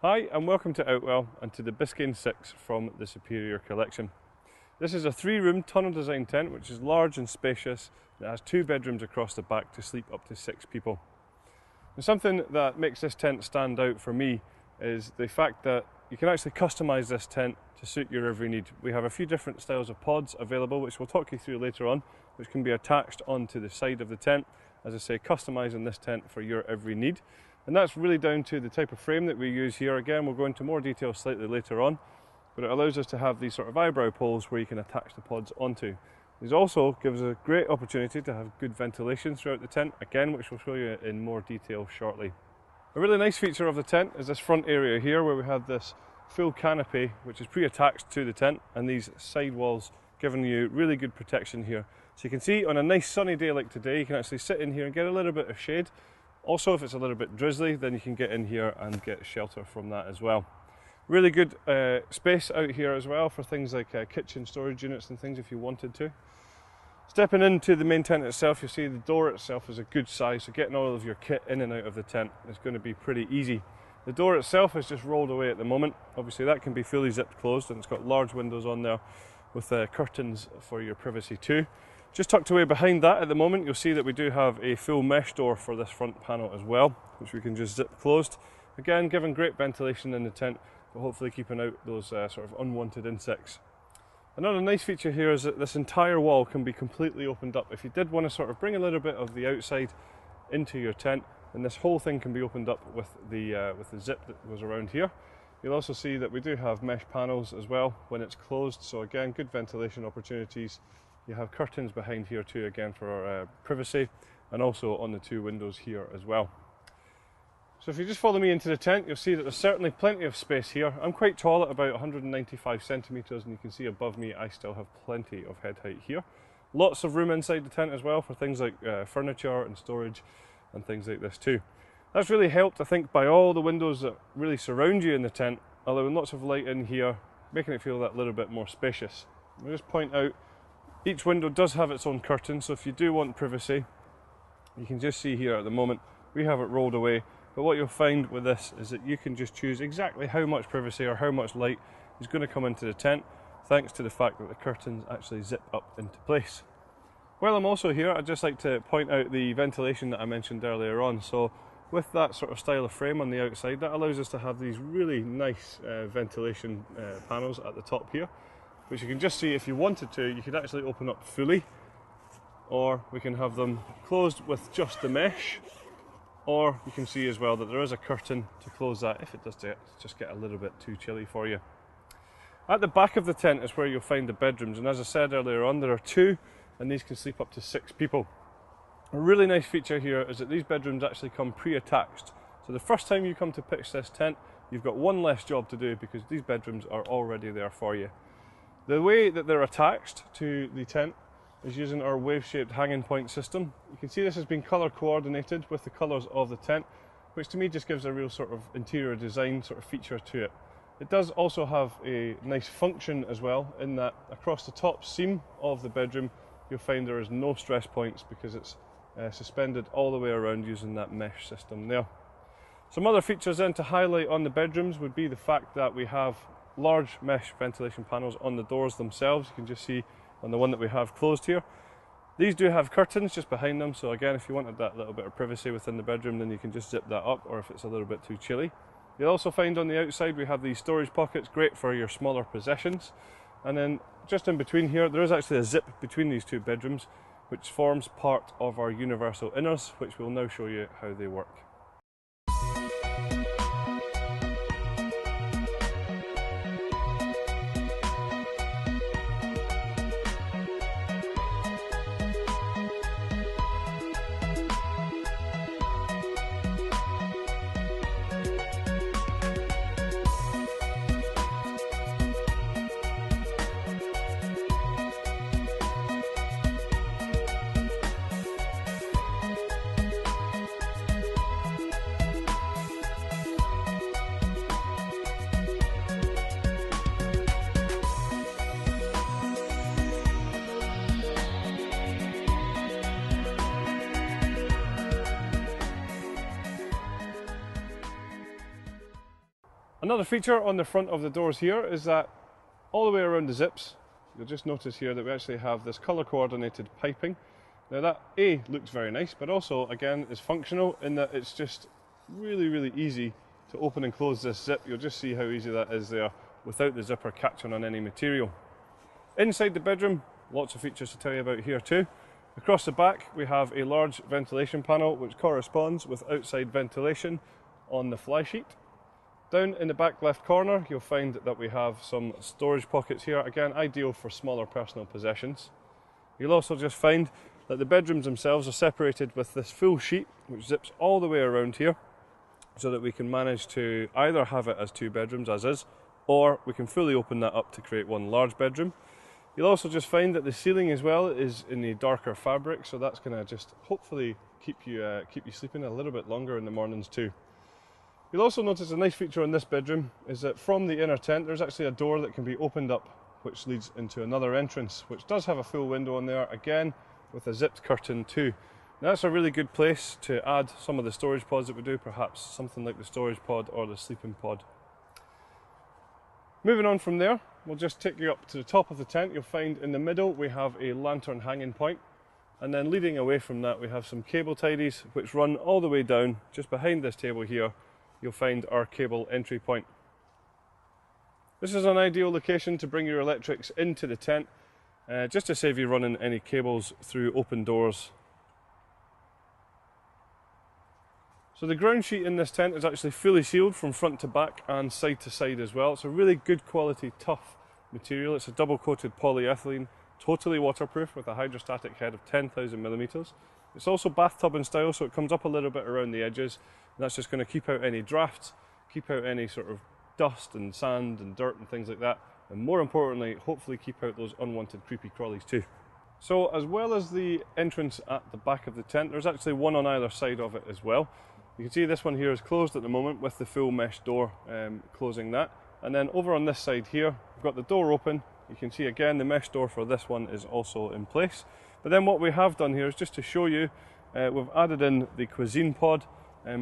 Hi and welcome to Outwell and to the Biscayne 6 from the Superior Collection. This is a 3-room tunnel design tent which is large and spacious. It has 2 bedrooms across the back to sleep up to 6 people. And something that makes this tent stand out for me is the fact that you can actually customise this tent to suit your every need. We have a few different styles of pods available which we'll talk you through later on, which can be attached onto the side of the tent, as I say, customising this tent for your every need. And that's really down to the type of frame that we use here. Again, we'll go into more detail slightly later on, but it allows us to have these sort of eyebrow poles where you can attach the pods onto. This also gives a great opportunity to have good ventilation throughout the tent, again, which we'll show you in more detail shortly. A really nice feature of the tent is this front area here where we have this full canopy which is pre-attached to the tent, and these side walls giving you really good protection here. So you can see on a nice sunny day like today, you can actually sit in here and get a little bit of shade. Also, if it's a little bit drizzly, then you can get in here and get shelter from that as well. Really good space out here as well for things like kitchen storage units and things if you wanted to. Stepping into the main tent itself, you'll see the door itself is a good size, so getting all of your kit in and out of the tent is going to be pretty easy. The door itself is just rolled away at the moment. Obviously that can be fully zipped closed, and it's got large windows on there with curtains for your privacy too. Just tucked away behind that at the moment, you'll see that we do have a full mesh door for this front panel as well, which we can just zip closed. Again, giving great ventilation in the tent, but hopefully keeping out those sort of unwanted insects. Another nice feature here is that this entire wall can be completely opened up. If you did want to sort of bring a little bit of the outside into your tent, then this whole thing can be opened up with the zip that goes around here. You'll also see that we do have mesh panels as well when it's closed, so again, good ventilation opportunities. You have curtains behind here too, again for privacy, and also on the 2 windows here as well. So if you just follow me into the tent, you'll see that there's certainly plenty of space here. I'm quite tall at about 195 centimetres, and you can see above me I still have plenty of head height here. Lots of room inside the tent as well for things like furniture and storage and things like this too. That's really helped, I think, by all the windows that really surround you in the tent, allowing lots of light in here, making it feel that little bit more spacious. I'll just point out, each window does have its own curtain, so if you do want privacy, you can just see here at the moment we have it rolled away. But what you'll find with this is that you can just choose exactly how much privacy or how much light is going to come into the tent, thanks to the fact that the curtains actually zip up into place. While I'm also here, I'd just like to point out the ventilation that I mentioned earlier on. So with that sort of style of frame on the outside, that allows us to have these really nice ventilation panels at the top here, which you can just see if you wanted to, you could actually open up fully, or we can have them closed with just the mesh, or you can see as well that there is a curtain to close that if it does just get a little bit too chilly for you. At the back of the tent is where you'll find the bedrooms, and as I said earlier on, there are 2, and these can sleep up to 6 people. A really nice feature here is that these bedrooms actually come pre-attached, so the first time you come to pitch this tent, you've got one less job to do because these bedrooms are already there for you. The way that they're attached to the tent is using our wave-shaped hanging point system. You can see this has been colour coordinated with the colours of the tent, which to me just gives a real sort of interior design sort of feature to it. It does also have a nice function as well, in that across the top seam of the bedroom you'll find there is no stress points because it's suspended all the way around using that mesh system there. Some other features then to highlight on the bedrooms would be the fact that we have large mesh ventilation panels on the doors themselves. You can just see on the one that we have closed here. These do have curtains just behind them, so again, if you wanted that little bit of privacy within the bedroom, then you can just zip that up, or if it's a little bit too chilly. You'll also find on the outside we have these storage pockets, great for your smaller possessions. And then just in between here, there is actually a zip between these 2 bedrooms, which forms part of our universal inners, which we'll now show you how they work. Another feature on the front of the doors here is that all the way around the zips, you'll just notice here that we actually have this colour coordinated piping. Now that looks very nice, but also again is functional in that it's just really easy to open and close this zip. You'll just see how easy that is there without the zipper catching on any material. Inside the bedroom, lots of features to tell you about here too. Across the back we have a large ventilation panel which corresponds with outside ventilation on the fly sheet. Down in the back left corner you'll find that we have some storage pockets here, again ideal for smaller personal possessions. You'll also just find that the bedrooms themselves are separated with this full sheet which zips all the way around here, so that we can manage to either have it as 2 bedrooms as is, or we can fully open that up to create one large bedroom. You'll also just find that the ceiling as well is in a darker fabric, so that's going to just hopefully keep you sleeping a little bit longer in the mornings too. You'll also notice a nice feature in this bedroom is that from the inner tent there's actually a door that can be opened up which leads into another entrance, which does have a full window on there, again with a zipped curtain too. Now that's a really good place to add some of the storage pods that we do, perhaps something like the storage pod or the sleeping pod. Moving on from there, we'll just take you up to the top of the tent. You'll find in the middle we have a lantern hanging point, and then leading away from that we have some cable tidies which run all the way down. Just behind this table here you'll find our cable entry point. This is an ideal location to bring your electrics into the tent, just to save you running any cables through open doors. So the ground sheet in this tent is actually fully sealed from front to back and side to side as well. It's a really good quality, tough material. It's a double coated polyethylene, totally waterproof with a hydrostatic head of 10,000 millimeters. It's also bathtub in style, so it comes up a little bit around the edges, and that's just going to keep out any drafts, keep out any sort of dust and sand and dirt and things like that, and more importantly, hopefully keep out those unwanted creepy crawlies too. So as well as the entrance at the back of the tent, there's actually one on either side of it as well. You can see this one here is closed at the moment with the full mesh door closing that, and then over on this side here we've got the door open. You can see again the mesh door for this one is also in place. But then what we have done here is just to show you, we've added in the cuisine pod,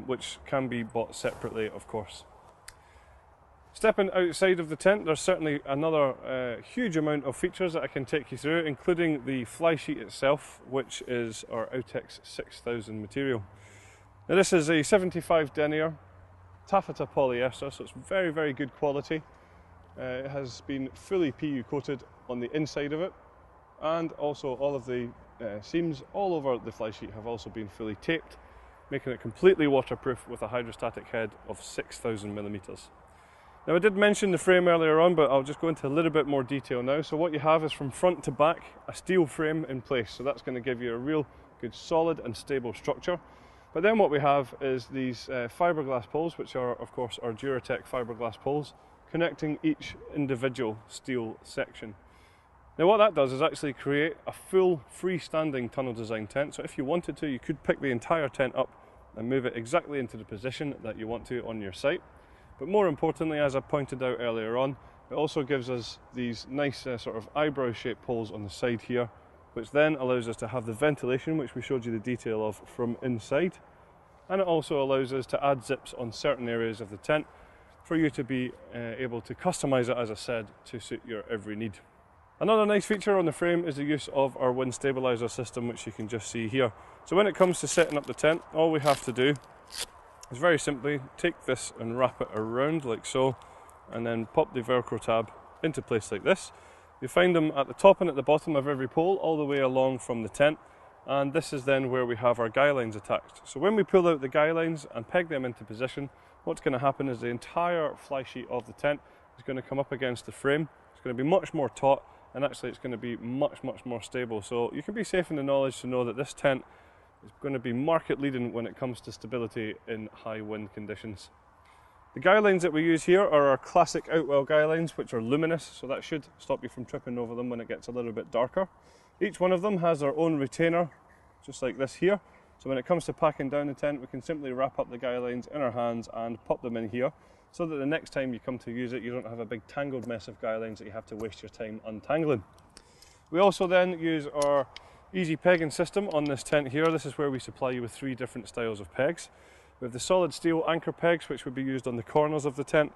which can be bought separately of course. Stepping outside of the tent, there's certainly another huge amount of features that I can take you through, including the fly sheet itself, which is our Outex 6000 material. Now this is a 75 denier taffeta polyester, so it's very good quality. It has been fully PU coated on the inside of it, and also all of the seams all over the fly sheet have also been fully taped, making it completely waterproof with a hydrostatic head of 6,000 millimeters. Now I did mention the frame earlier on, but I'll just go into a little bit more detail now. So what you have is from front to back a steel frame in place, so that's going to give you a real good solid and stable structure. But then what we have is these fiberglass poles, which are of course our Duratec fiberglass poles, connecting each individual steel section. Now what that does is actually create a full freestanding tunnel design tent, so if you wanted to you could pick the entire tent up and move it exactly into the position that you want to on your site. But more importantly, as I pointed out earlier on, it also gives us these nice sort of eyebrow shaped poles on the side here, which then allows us to have the ventilation, which we showed you the detail of from inside, and it also allows us to add zips on certain areas of the tent for you to be able to customize it, as I said, to suit your every need. Another nice feature on the frame is the use of our wind stabilizer system, which you can just see here. So when it comes to setting up the tent, all we have to do is very simply take this and wrap it around like so, and then pop the Velcro tab into place like this. You find them at the top and at the bottom of every pole all the way along from the tent, and this is then where we have our guy lines attached. So when we pull out the guy lines and peg them into position, what's going to happen is the entire fly sheet of the tent is going to come up against the frame. It's going to be much more taut, and actually it's going to be much more stable. So you can be safe in the knowledge to know that this tent is going to be market leading when it comes to stability in high wind conditions. The guy lines that we use here are our classic Outwell guy lines, which are luminous, so that should stop you from tripping over them when it gets a little bit darker. Each one of them has their own retainer, just like this here. So when it comes to packing down the tent, we can simply wrap up the guy lines in our hands and pop them in here, so that the next time you come to use it, you don't have a big tangled mess of guy lines that you have to waste your time untangling. We also then use our easy pegging system on this tent here. This is where we supply you with 3 different styles of pegs. We have the solid steel anchor pegs, which would be used on the corners of the tent.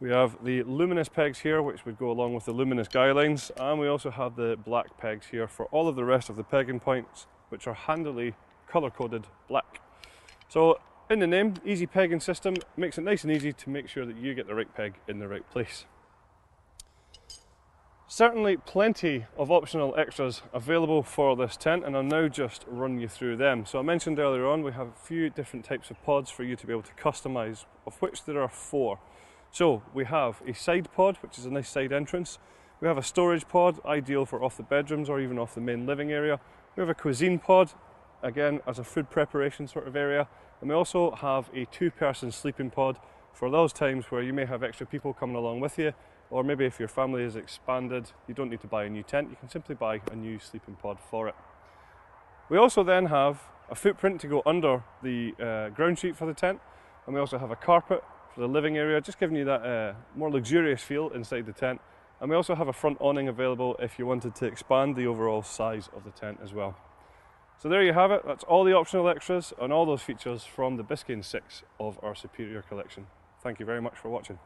We have the luminous pegs here, which would go along with the luminous guy lines, and we also have the black pegs here for all of the rest of the pegging points, which are handily colour-coded black. So in the name, easy pegging system makes it nice and easy to make sure that you get the right peg in the right place. Certainly plenty of optional extras available for this tent, and I'll now just run you through them. So I mentioned earlier on we have a few different types of pods for you to be able to customise, of which there are 4. So we have a side pod, which is a nice side entrance. We have a storage pod, ideal for off the bedrooms or even off the main living area. We have a cuisine pod, again as a food preparation sort of area. And we also have a 2-person sleeping pod for those times where you may have extra people coming along with you, or maybe if your family is expanded, you don't need to buy a new tent, you can simply buy a new sleeping pod for it. We also then have a footprint to go under the ground sheet for the tent, and we also have a carpet for the living area, just giving you that more luxurious feel inside the tent. And we also have a front awning available if you wanted to expand the overall size of the tent as well. So there you have it, that's all the optional extras and all those features from the Biscayne 6 of our Superior collection. Thank you very much for watching.